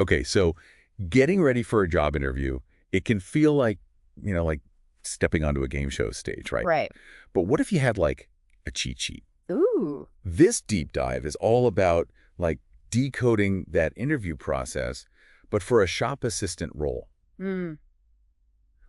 Okay, so getting ready for a job interview, it can feel like, like stepping onto a game show stage, right? Right. But what if you had like a cheat sheet? Ooh. This deep dive is all about like decoding that interview process, but for a shop assistant role. Mm.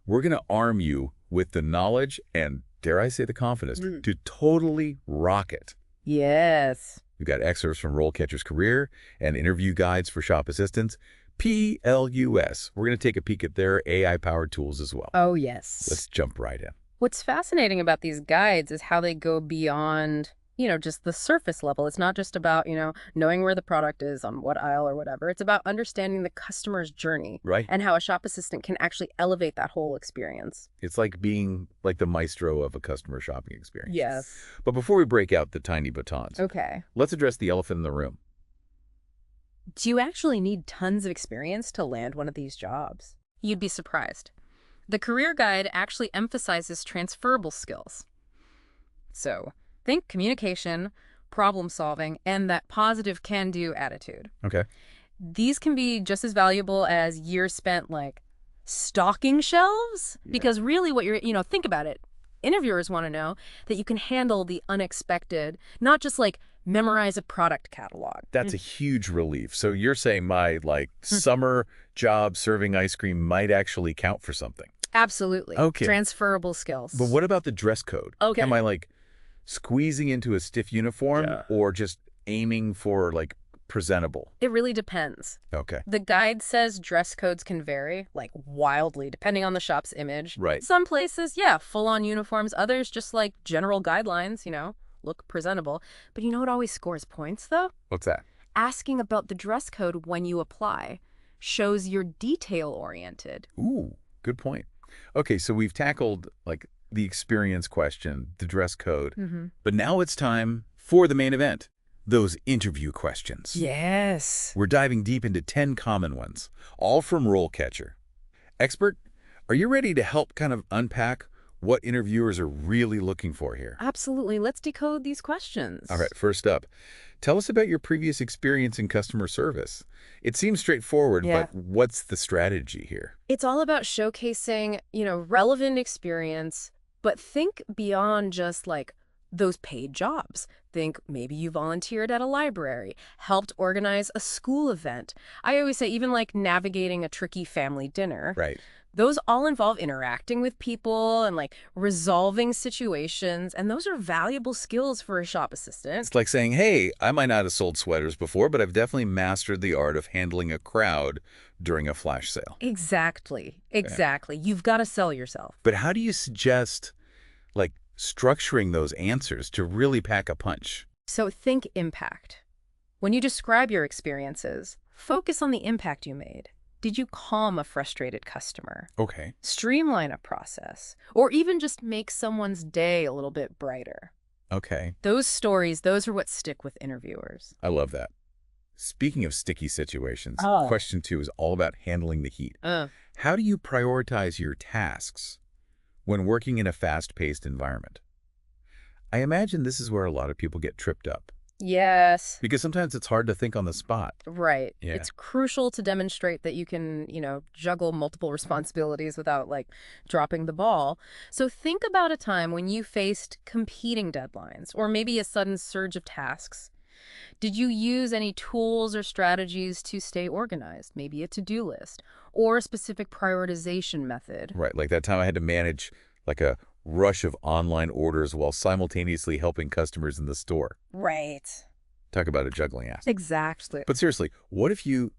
We're going to arm you with the knowledge and, dare I say, the confidence Mm. to totally rock it. Yes. We've got excerpts from RoleCatcher's Career and interview guides for shop assistants, PLUS. We're going to take a peek at their AI-powered tools as well. Oh, yes. Let's jump right in. What's fascinating about these guides is how they go beyond, just the surface level. It's not just about, knowing where the product is on what aisle or whatever. It's about understanding the customer's journey. Right. And how a shop assistant can actually elevate that whole experience. It's like being like the maestro of a customer shopping experience. Yes. But before we break out the tiny batons, Okay. let's address the elephant in the room. Do you actually need tons of experience to land one of these jobs? You'd be surprised. The career guide actually emphasizes transferable skills. So, think communication, problem solving, and that positive can-do attitude. Okay. These can be just as valuable as years spent, like, stocking shelves. Yeah. Because really what you're, think about it. Interviewers want to know that you can handle the unexpected, not just, like, memorize a product catalog. That's a huge relief. So you're saying my, summer job serving ice cream might actually count for something. Absolutely. Okay. Transferable skills. But what about the dress code? Okay. Am I, squeezing into a stiff uniform or just aiming for, presentable? It really depends. Okay. The guide says dress codes can vary, wildly, depending on the shop's image. Right. Some places, full-on uniforms. Others just general guidelines, look presentable. But you know what always scores points, though? What's that? Asking about the dress code when you apply shows you're detail-oriented. Ooh, good point. Okay, so we've tackled, the experience question, the dress code. Mm-hmm. But now it's time for the main event, those interview questions. Yes. We're diving deep into 10 common ones, all from RoleCatcher. Expert, are you ready to help kind of unpack what interviewers are really looking for here? Absolutely. Let's decode these questions. All right, first up, tell us about your previous experience in customer service. It seems straightforward, but what's the strategy here? It's all about showcasing, relevant experience, but think beyond just those paid jobs. Think maybe you volunteered at a library, helped organize a school event. I always say even navigating a tricky family dinner. Right. Those all involve interacting with people and resolving situations. And those are valuable skills for a shop assistant. It's like saying, hey, I might not have sold sweaters before, but I've definitely mastered the art of handling a crowd during a flash sale. Exactly. Exactly. Yeah. You've got to sell yourself. But how do you suggest structuring those answers to really pack a punch? So think impact. When you describe your experiences, focus on the impact you made. Did you calm a frustrated customer? Okay. Streamline a process? Or even just make someone's day a little bit brighter? Okay. Those stories, those are what stick with interviewers. I love that. Speaking of sticky situations, question 2 is all about handling the heat. How do you prioritize your tasks when working in a fast-paced environment? I imagine this is where a lot of people get tripped up. Yes. Because sometimes it's hard to think on the spot. Right. Yeah. It's crucial to demonstrate that you can, juggle multiple responsibilities without, dropping the ball. So think about a time when you faced competing deadlines or maybe a sudden surge of tasks. Did you use any tools or strategies to stay organized? Maybe a to-do list or a specific prioritization method. Right. Like that time I had to manage a rush of online orders while simultaneously helping customers in the store. Right. Talk about a juggling act. Exactly. But seriously, what if you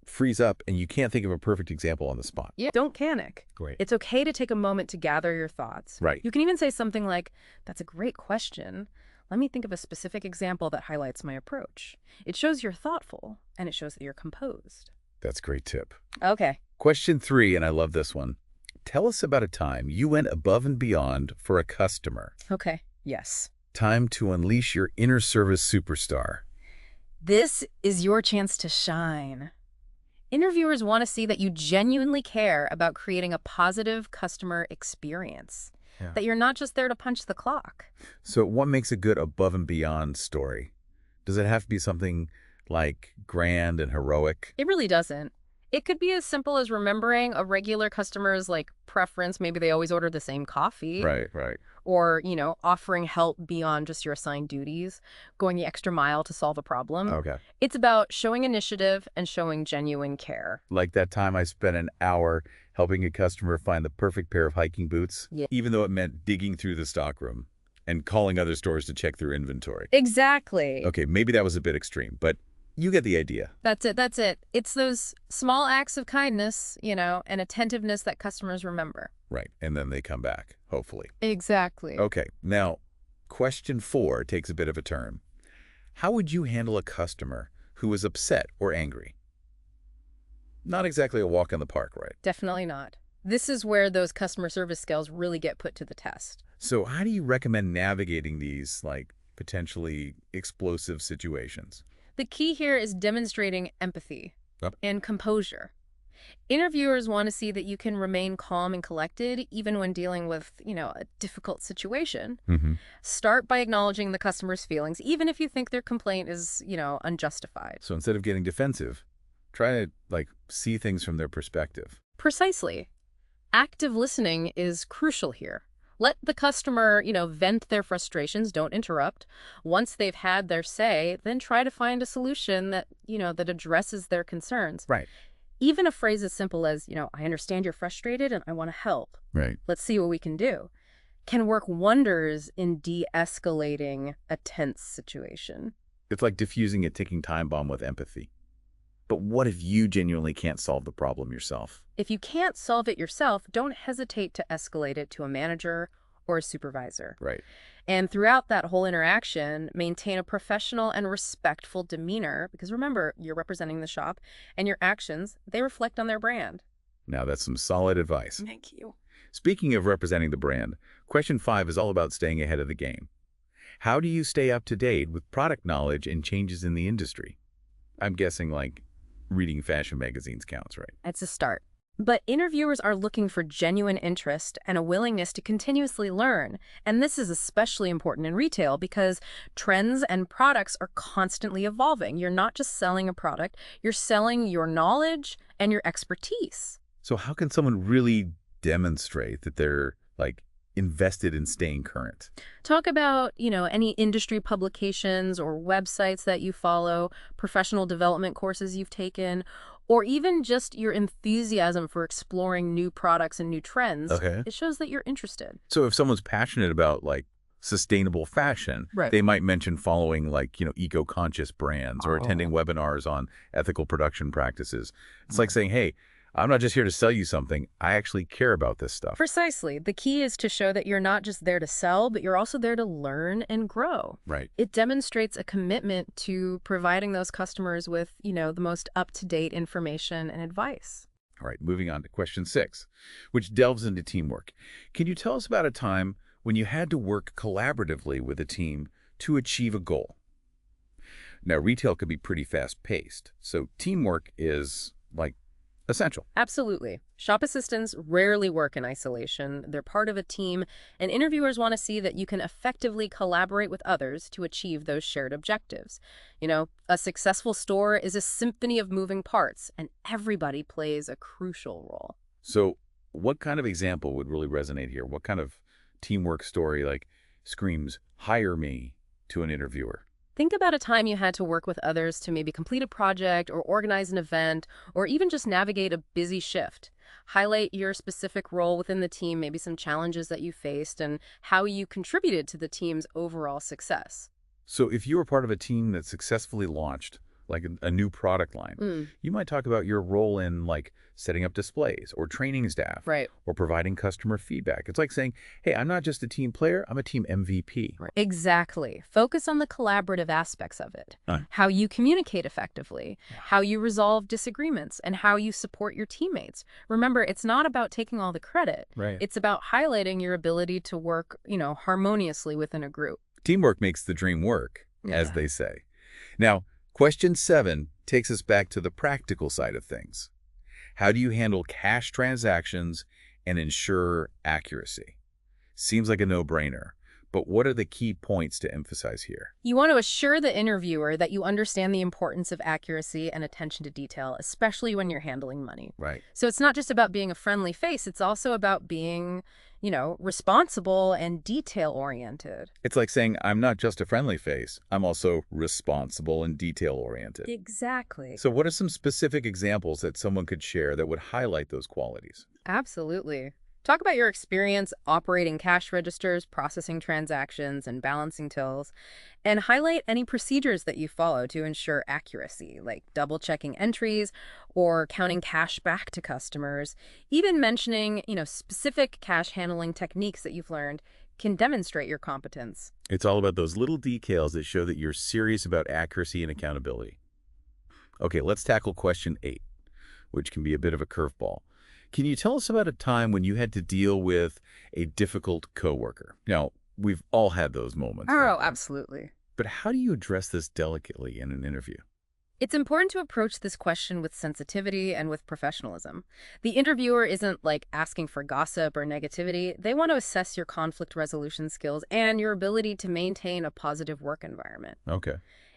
freeze up and you can't think of a perfect example on the spot? Yeah, don't panic. Great. It's okay to take a moment to gather your thoughts. Right. You can even say something like, that's a great question. Let me think of a specific example that highlights my approach. It shows you're thoughtful and it shows that you're composed. That's a great tip. Okay. Question 3, and I love this one. Tell us about a time you went above and beyond for a customer. Okay. Yes. Time to unleash your inner service superstar. This is your chance to shine. Interviewers want to see that you genuinely care about creating a positive customer experience. Yeah. That you're not just there to punch the clock. So what makes a good above and beyond story? Does it have to be something like grand and heroic. It really doesn't. It could be as simple as remembering a regular customer's like preference. Maybe they always order the same coffee. Right, right. Or, offering help beyond just your assigned duties, going the extra mile to solve a problem. Okay. It's about showing initiative and showing genuine care. Like that time I spent an hour helping a customer find the perfect pair of hiking boots, Yeah. even though it meant digging through the stockroom and calling other stores to check their inventory. Exactly. Okay, maybe that was a bit extreme, but you get the idea. That's it. It's those small acts of kindness, and attentiveness that customers remember. Right, and then they come back, hopefully. Exactly. Okay, now, question 4 takes a bit of a turn. How would you handle a customer who is upset or angry? Not exactly a walk in the park, right? Definitely not. This is where those customer service skills really get put to the test. So how do you recommend navigating these, potentially explosive situations? The key here is demonstrating empathy Yep. and composure. Interviewers want to see that you can remain calm and collected even when dealing with, a difficult situation. Mm-hmm. Start by acknowledging the customer's feelings, even if you think their complaint is, unjustified. So instead of getting defensive, try to, see things from their perspective. Precisely. Active listening is crucial here. Let the customer, vent their frustrations. Don't interrupt. Once they've had their say, then try to find a solution that, that addresses their concerns. Right. Even a phrase as simple as, I understand you're frustrated and I want to help. Right. Let's see what we can do, can work wonders in de-escalating a tense situation. It's like diffusing a ticking time bomb with empathy. But what if you genuinely can't solve the problem yourself? If you can't solve it yourself, don't hesitate to escalate it to a manager or a supervisor. Right. And throughout that whole interaction, maintain a professional and respectful demeanor, because remember, you're representing the shop, and your actions, they reflect on their brand. Now that's some solid advice. Thank you. Speaking of representing the brand, question 5 is all about staying ahead of the game. How do you stay up to date with product knowledge and changes in the industry? I'm guessing reading fashion magazines counts, right? It's a start. But interviewers are looking for genuine interest and a willingness to continuously learn. And this is especially important in retail because trends and products are constantly evolving. You're not just selling a product, you're selling your knowledge and your expertise. So how can someone really demonstrate that they're invested in staying current? Talk about, any industry publications or websites that you follow, professional development courses you've taken, or even just your enthusiasm for exploring new products and new trends. Okay. It shows that you're interested. So if someone's passionate about sustainable fashion, Right. they might mention following eco-conscious brands or attending webinars on ethical production practices. It's like saying, hey, I'm not just here to sell you something. I actually care about this stuff. Precisely. The key is to show that you're not just there to sell, but you're also there to learn and grow. Right. It demonstrates a commitment to providing those customers with, the most up-to-date information and advice. All right, moving on to question 6, which delves into teamwork. Can you tell us about a time when you had to work collaboratively with a team to achieve a goal? Now, retail can be pretty fast-paced, so teamwork is, essential. Absolutely. Shop assistants rarely work in isolation. They're part of a team, and interviewers want to see that you can effectively collaborate with others to achieve those shared objectives. A successful store is a symphony of moving parts, and everybody plays a crucial role. So what kind of example would really resonate here? What kind of teamwork story screams, hire me, to an interviewer? Think about a time you had to work with others to maybe complete a project or organize an event or even just navigate a busy shift. Highlight your specific role within the team, maybe some challenges that you faced, and how you contributed to the team's overall success. So if you were part of a team that successfully launched a new product line, you might talk about your role in setting up displays or training staff, Right. or providing customer feedback. It's like saying, hey, I'm not just a team player, I'm a team MVP. Right. Exactly. Focus on the collaborative aspects of it. How you communicate effectively, how you resolve disagreements, and how you support your teammates. Remember, it's not about taking all the credit. Right. It's about highlighting your ability to work, harmoniously within a group. Teamwork makes the dream work, as Yeah. they say. Now, question 7 takes us back to the practical side of things. How do you handle cash transactions and ensure accuracy? Seems like a no-brainer, But what are the key points to emphasize here? You want to assure the interviewer that you understand the importance of accuracy and attention to detail, especially when you're handling money. Right. So it's not just about being a friendly face, it's also about being, responsible and detail-oriented. It's like saying, I'm not just a friendly face, I'm also responsible and detail-oriented. Exactly. So what are some specific examples that someone could share that would highlight those qualities? Absolutely. Talk about your experience operating cash registers, processing transactions, and balancing tills, and highlight any procedures that you follow to ensure accuracy, like double-checking entries or counting cash back to customers. Even mentioning, specific cash handling techniques that you've learned can demonstrate your competence. It's all about those little details that show that you're serious about accuracy and accountability. Okay, let's tackle question 8, which can be a bit of a curveball. Can you tell us about a time when you had to deal with a difficult coworker? Now, we've all had those moments. Oh, absolutely. But how do you address this delicately in an interview? It's important to approach this question with sensitivity and with professionalism. The interviewer isn't asking for gossip or negativity. They want to assess your conflict resolution skills and your ability to maintain a positive work environment. Okay.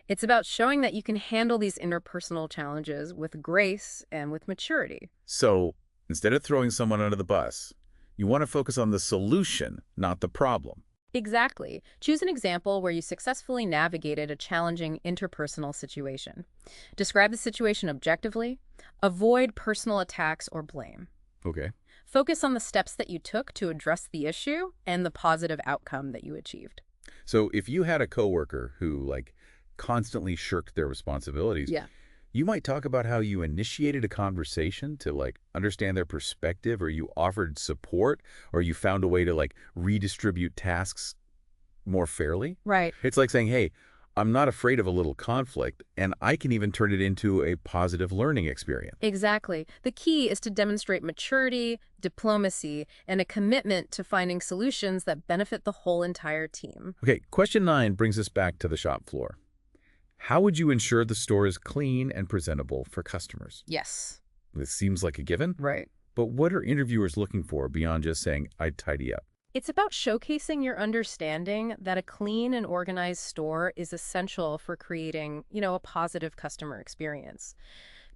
It's about showing that you can handle these interpersonal challenges with grace and with maturity. So, instead of throwing someone under the bus, you want to focus on the solution, not the problem. Exactly. Choose an example where you successfully navigated a challenging interpersonal situation. Describe the situation objectively. Avoid personal attacks or blame. Okay. Focus on the steps that you took to address the issue and the positive outcome that you achieved. So if you had a coworker who, constantly shirked their responsibilities, Yeah. you might talk about how you initiated a conversation to understand their perspective, or you offered support, or you found a way to redistribute tasks more fairly. Right. It's like saying, hey, I'm not afraid of a little conflict, and I can even turn it into a positive learning experience. Exactly. The key is to demonstrate maturity, diplomacy, and a commitment to finding solutions that benefit the whole entire team. Okay, question 9 brings us back to the shop floor. How would you ensure the store is clean and presentable for customers? Yes. This seems like a given. Right. But what are interviewers looking for beyond just saying, I'd tidy up? It's about showcasing your understanding that a clean and organized store is essential for creating, a positive customer experience.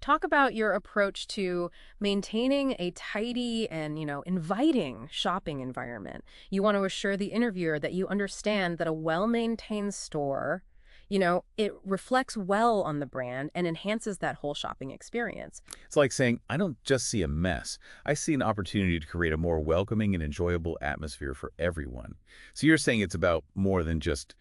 Talk about your approach to maintaining a tidy and, inviting shopping environment. You want to assure the interviewer that you understand that a well-maintained store, it reflects well on the brand and enhances that whole shopping experience. It's like saying, I don't just see a mess. I see an opportunity to create a more welcoming and enjoyable atmosphere for everyone. So you're saying it's about more than just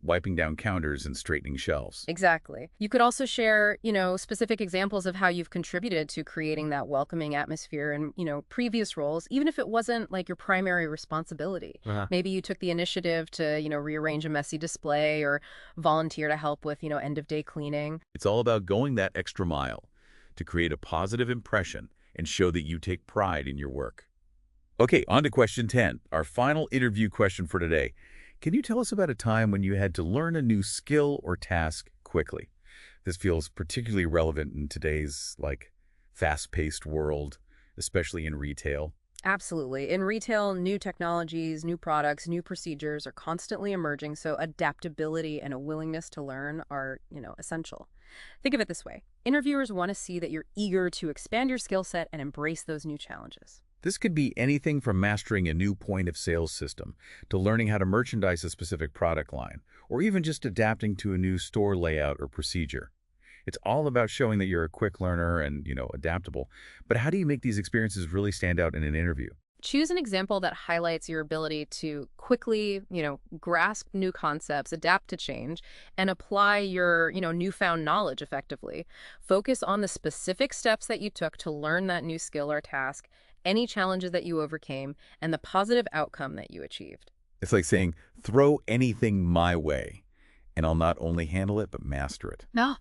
wiping down counters and straightening shelves. Exactly. You could also share, specific examples of how you've contributed to creating that welcoming atmosphere in, previous roles, even if it wasn't your primary responsibility. Maybe you took the initiative to, rearrange a messy display or volunteer to help with, end-of-day cleaning. It's all about going that extra mile to create a positive impression and show that you take pride in your work. Okay, on to question 10, our final interview question for today. Can you tell us about a time when you had to learn a new skill or task quickly? This feels particularly relevant in today's, fast-paced world, especially in retail. Absolutely. In retail, new technologies, new products, new procedures are constantly emerging, so adaptability and a willingness to learn are, essential. Think of it this way. Interviewers want to see that you're eager to expand your skill set and embrace those new challenges. This could be anything from mastering a new point-of-sale system to learning how to merchandise a specific product line, or even just adapting to a new store layout or procedure. It's all about showing that you're a quick learner and, adaptable. But how do you make these experiences really stand out in an interview? Choose an example that highlights your ability to quickly, grasp new concepts, adapt to change, and apply your, newfound knowledge effectively. Focus on the specific steps that you took to learn that new skill or task, any challenges that you overcame, and the positive outcome that you achieved. It's like saying, throw anything my way, and I'll not only handle it, but master it. No.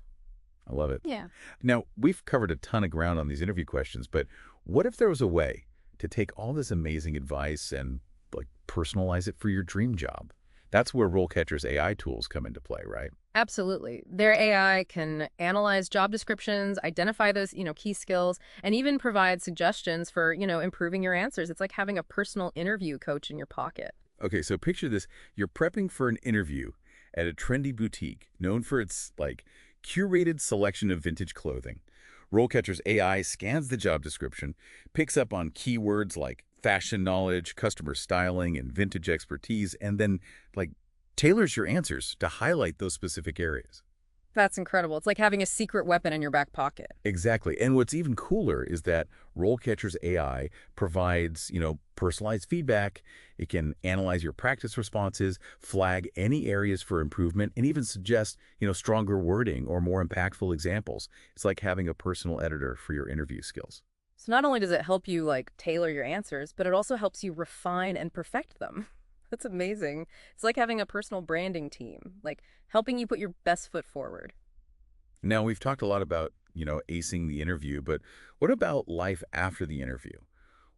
I love it. Yeah. Now, we've covered a ton of ground on these interview questions, but what if there was a way to take all this amazing advice and personalize it for your dream job? That's where RoleCatcher's AI tools come into play, right? Absolutely. Their AI can analyze job descriptions, identify those, key skills, and even provide suggestions for, improving your answers. It's like having a personal interview coach in your pocket. Okay, so picture this. You're prepping for an interview at a trendy boutique known for its, curated selection of vintage clothing. RoleCatcher's AI scans the job description, picks up on keywords like fashion knowledge, customer styling, and vintage expertise, and then, tailors your answers to highlight those specific areas. That's incredible. It's like having a secret weapon in your back pocket. Exactly. And what's even cooler is that RoleCatcher's AI provides, personalized feedback. It can analyze your practice responses, flag any areas for improvement, and even suggest, stronger wording or more impactful examples. It's like having a personal editor for your interview skills. So not only does it help you tailor your answers, but it also helps you refine and perfect them. That's amazing. It's like having a personal branding team, helping you put your best foot forward. Now, we've talked a lot about, acing the interview, but what about life after the interview?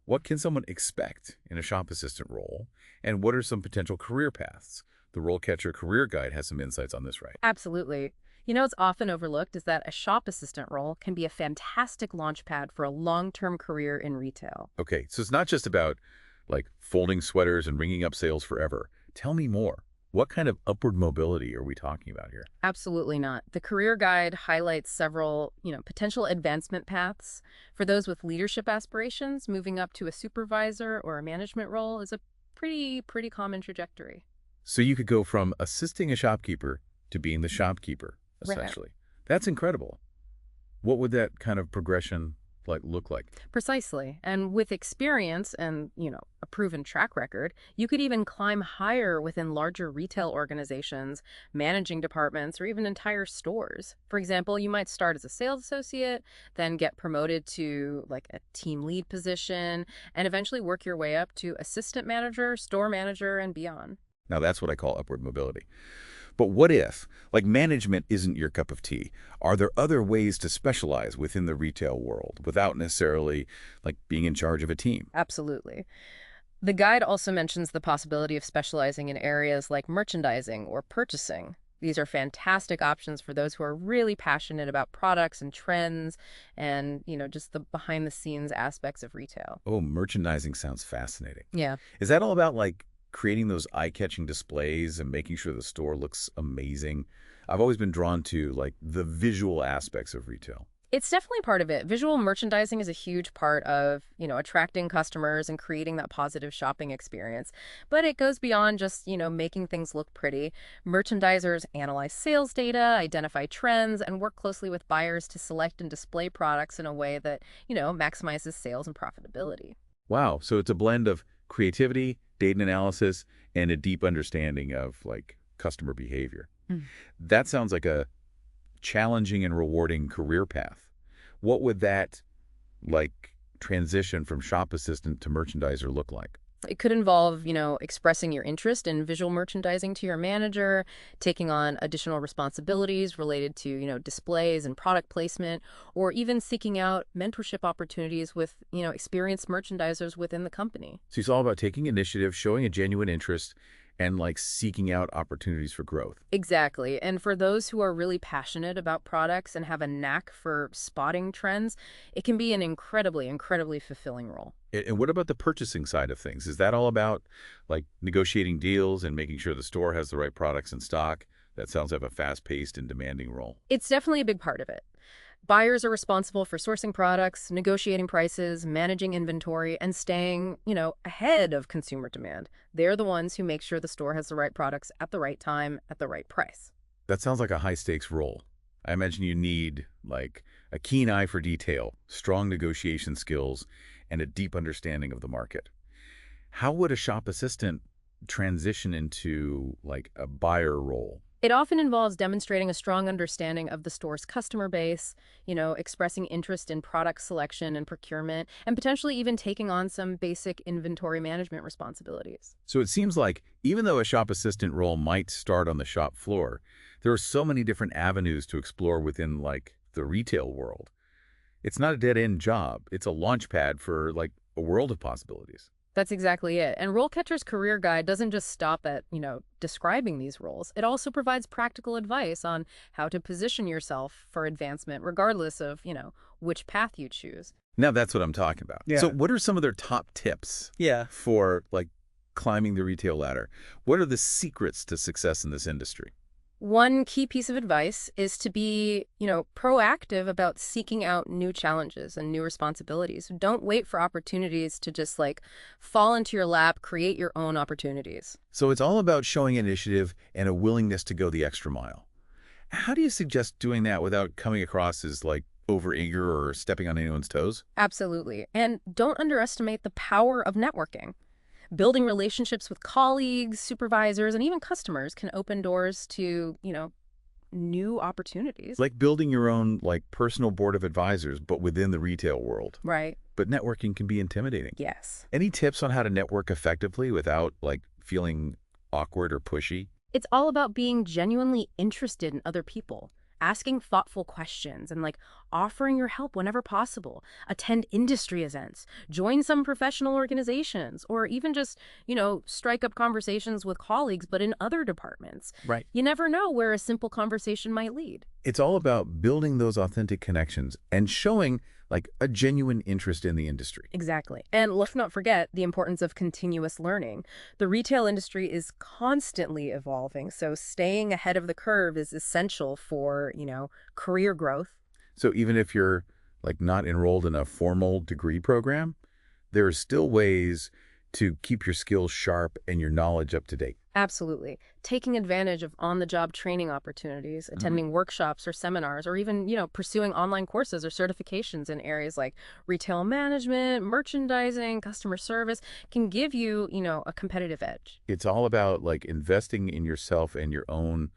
What can someone expect in a shop assistant role? And what are some potential career paths? The RoleCatcher Career Guide has some insights on this, right? Absolutely. What's often overlooked is that a shop assistant role can be a fantastic launch pad for a long-term career in retail. Okay, so it's not just about, folding sweaters and ringing up sales forever. Tell me more. What kind of upward mobility are we talking about here? Absolutely not. The career guide highlights several, potential advancement paths. For those with leadership aspirations, moving up to a supervisor or a management role is a pretty common trajectory. So you could go from assisting a shopkeeper to being the shopkeeper, Right. essentially. That's incredible. What would that kind of progression look like? Precisely. And with experience and, a proven track record, you could even climb higher within larger retail organizations, managing departments, or even entire stores. For example, you might start as a sales associate, then get promoted to a team lead position, and eventually work your way up to assistant manager, store manager, and beyond. Now that's what I call upward mobility. But what if, management isn't your cup of tea? Are there other ways to specialize within the retail world without necessarily, being in charge of a team? Absolutely. The guide also mentions the possibility of specializing in areas like merchandising or purchasing. These are fantastic options for those who are really passionate about products and trends and, just the behind the scenes aspects of retail. Oh, merchandising sounds fascinating. Yeah. Is that all about, creating those eye-catching displays and making sure the store looks amazing? I've always been drawn to, the visual aspects of retail. It's definitely part of it. Visual merchandising is a huge part of, attracting customers and creating that positive shopping experience. But it goes beyond just, making things look pretty. Merchandisers analyze sales data, identify trends, and work closely with buyers to select and display products in a way that, maximizes sales and profitability. Wow, so it's a blend of creativity, data analysis, and a deep understanding of, customer behavior. Mm. That sounds like a challenging and rewarding career path. What would that, transition from shop assistant to merchandiser look like? It could involve, expressing your interest in visual merchandising to your manager, taking on additional responsibilities related to, displays and product placement, or even seeking out mentorship opportunities with, experienced merchandisers within the company. So it's all about taking initiative, showing a genuine interest, and, seeking out opportunities for growth. Exactly. And for those who are really passionate about products and have a knack for spotting trends, it can be an incredibly fulfilling role. And what about the purchasing side of things? Is that all about, negotiating deals and making sure the store has the right products in stock? That sounds like a fast-paced and demanding role. It's definitely a big part of it. Buyers are responsible for sourcing products, negotiating prices, managing inventory, and staying, ahead of consumer demand. They're the ones who make sure the store has the right products at the right time, at the right price. That sounds like a high-stakes role. I imagine you need, a keen eye for detail, strong negotiation skills, and a deep understanding of the market. How would a shop assistant transition into, a buyer role? It often involves demonstrating a strong understanding of the store's customer base, expressing interest in product selection and procurement, and potentially even taking on some basic inventory management responsibilities. So it seems like even though a shop assistant role might start on the shop floor, there are so many different avenues to explore within, the retail world. It's not a dead-end job. It's a launch pad for, a world of possibilities. That's exactly it. And RoleCatcher's career guide doesn't just stop at, describing these roles. It also provides practical advice on how to position yourself for advancement, regardless of, which path you choose. Now that's what I'm talking about. Yeah. So what are some of their top tips Yeah. for, climbing the retail ladder. What are the secrets to success in this industry? One key piece of advice is to be, proactive about seeking out new challenges and new responsibilities. Don't wait for opportunities to just fall into your lap, create your own opportunities. So it's all about showing initiative and a willingness to go the extra mile. How do you suggest doing that without coming across as overeager or stepping on anyone's toes? Absolutely. And don't underestimate the power of networking. Building relationships with colleagues, supervisors, and even customers can open doors to, new opportunities. Like building your own personal board of advisors, but within the retail world. Right. But networking can be intimidating. Yes. Any tips on how to network effectively without feeling awkward or pushy? It's all about being genuinely interested in other people. Asking thoughtful questions and offering your help whenever possible. Attend industry events, join some professional organizations, or even just, strike up conversations with colleagues, but in other departments. Right. You never know where a simple conversation might lead. It's all about building those authentic connections and showing a genuine interest in the industry. Exactly. And let's not forget the importance of continuous learning. The retail industry is constantly evolving, so staying ahead of the curve is essential for, career growth. So even if you're not enrolled in a formal degree program, there are still ways to keep your skills sharp and your knowledge up to date. Absolutely. Taking advantage of on-the-job training opportunities, attending workshops or seminars, or even, pursuing online courses or certifications in areas like retail management, merchandising, customer service can give you, a competitive edge. It's all about investing in yourself and your own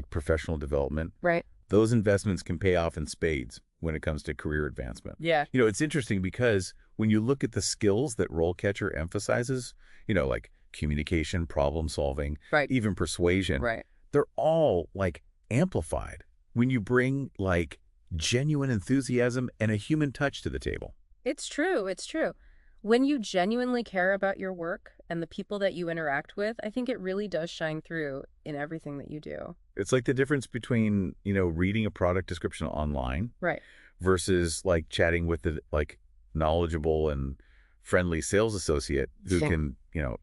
professional development. Right. Those investments can pay off in spades when it comes to career advancement. Yeah. It's interesting because when you look at the skills that RoleCatcher emphasizes, communication, problem solving, right, even persuasion, right, they're all amplified when you bring genuine enthusiasm and a human touch to the table. It's true. It's true. When you genuinely care about your work and the people that you interact with, I think it really does shine through in everything that you do. It's the difference between, reading a product description online, right, versus chatting with the knowledgeable and friendly sales associate who can,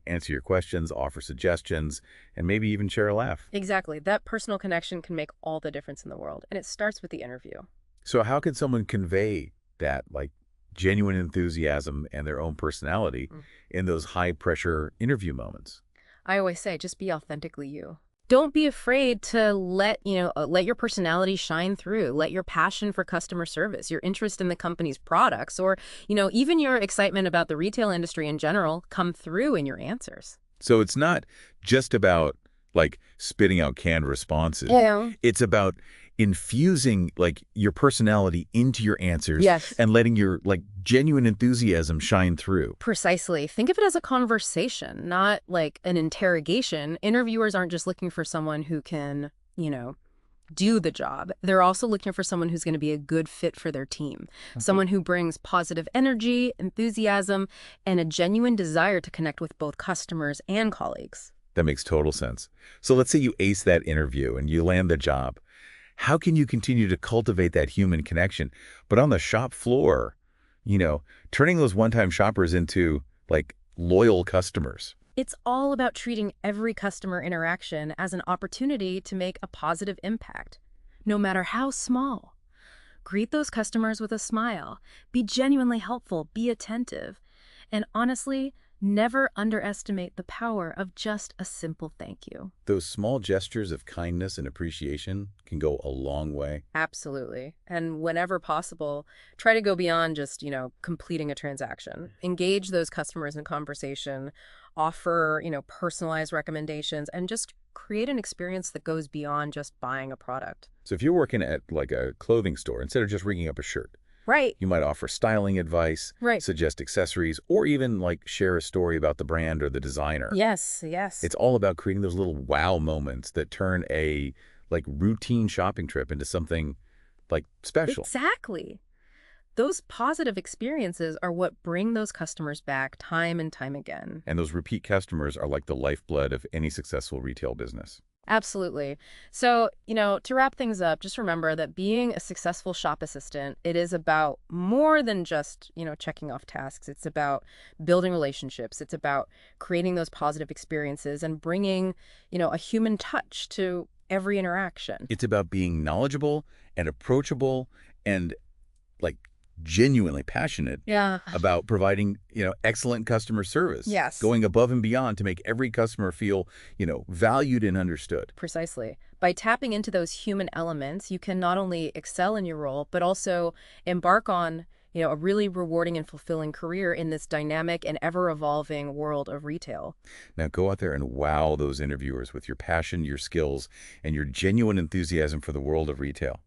answer your questions, offer suggestions, and maybe even share a laugh. Exactly. That personal connection can make all the difference in the world. And it starts with the interview. So how can someone convey that genuine enthusiasm and their own personality in those high-pressure interview moments? I always say, just be authentically you. Don't be afraid to let your personality shine through. Let your passion for customer service, your interest in the company's products, or, even your excitement about the retail industry in general come through in your answers. So it's not just about spitting out canned responses. Yeah. It's about infusing your personality into your answers. Yes. And letting your genuine enthusiasm shine through. Precisely. Think of it as a conversation, not an interrogation. Interviewers aren't just looking for someone who can, do the job. They're also looking for someone who's going to be a good fit for their team. Okay. Someone who brings positive energy, enthusiasm, and a genuine desire to connect with both customers and colleagues. That makes total sense. So let's say you ace that interview and you land the job. How can you continue to cultivate that human connection? But on the shop floor, turning those one-time shoppers into loyal customers. It's all about treating every customer interaction as an opportunity to make a positive impact, no matter how small. Greet those customers with a smile. Be genuinely helpful. Be attentive. And honestly, never underestimate the power of just a simple thank you. Those small gestures of kindness and appreciation can go a long way. Absolutely. And whenever possible, try to go beyond just, completing a transaction. Engage those customers in conversation, offer, personalized recommendations, and just create an experience that goes beyond just buying a product. So if you're working at a clothing store, instead of just ringing up a shirt, right, you might offer styling advice, right, suggest accessories, or even share a story about the brand or the designer. Yes, yes. It's all about creating those little wow moments that turn a routine shopping trip into something special. Exactly. Those positive experiences are what bring those customers back time and time again. And those repeat customers are the lifeblood of any successful retail business. Absolutely. So, to wrap things up, just remember that being a successful shop assistant, it is about more than just, checking off tasks. It's about building relationships. It's about creating those positive experiences and bringing, a human touch to every interaction. It's about being knowledgeable and approachable and like genuinely passionate Yeah. about providing, excellent customer service. Yes. Going above and beyond to make every customer feel, valued and understood. Precisely. By tapping into those human elements, you can not only excel in your role, but also embark on, a really rewarding and fulfilling career in this dynamic and ever-evolving world of retail. Now go out there and wow those interviewers with your passion, your skills, and your genuine enthusiasm for the world of retail.